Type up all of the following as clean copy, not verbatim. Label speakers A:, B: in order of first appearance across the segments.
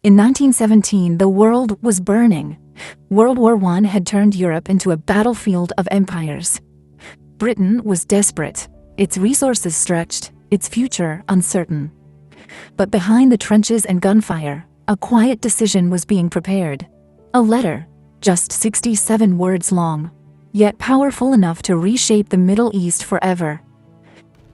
A: In 1917, the world was burning. World War I had turned Europe into a battlefield of empires. Britain was desperate, its resources stretched, its future uncertain. But behind the trenches and gunfire, a quiet decision was being prepared. A letter, just 67 words long, yet powerful enough to reshape the Middle East forever.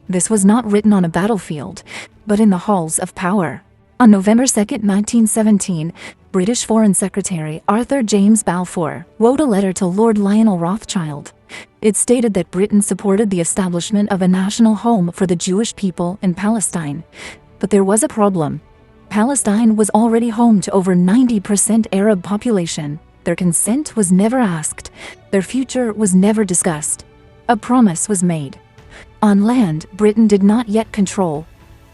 A: This was not written on a battlefield, but in the halls of power. On November 2, 1917, British Foreign Secretary Arthur James Balfour wrote a letter to Lord Lionel Rothschild. It stated that Britain supported the establishment of a national home for the Jewish people in Palestine. But there was a problem. Palestine was already home to over 90% Arab population. Their consent was never asked. Their future was never discussed. A promise was made. On land, Britain did not yet control.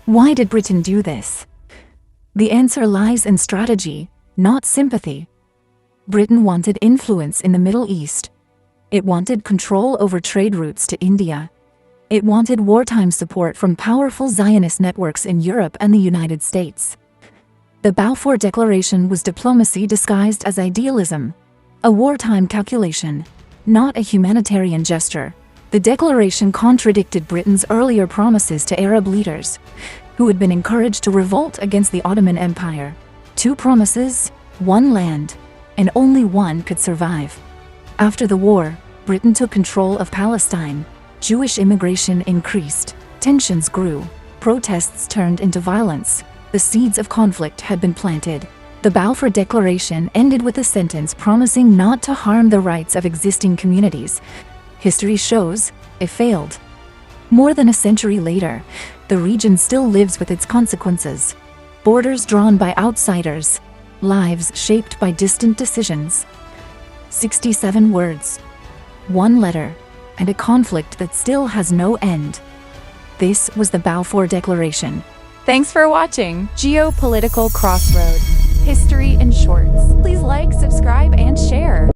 A: Why did Britain do this? The answer lies in strategy, not sympathy. Britain wanted influence in the Middle East. It wanted control over trade routes to India. It wanted wartime support from powerful Zionist networks in Europe and the United States. The Balfour Declaration was diplomacy disguised as idealism, a wartime calculation, not a humanitarian gesture. The declaration contradicted Britain's earlier promises to Arab leaders, who had been encouraged to revolt against the Ottoman Empire. Two promises, one land, and only one could survive. After the war, Britain took control of Palestine. Jewish immigration increased, tensions grew, protests turned into violence. The seeds of conflict had been planted. The Balfour Declaration ended with a sentence promising not to harm the rights of existing communities. History shows it failed. More than a century later, the region still lives with its consequences. Borders drawn by outsiders, lives shaped by distant decisions. 67 words, one letter, and a conflict that still has no end. This was the Balfour Declaration.
B: Thanks for watching Geopolitical Crossroad, History in Shorts. Please like, subscribe, and share.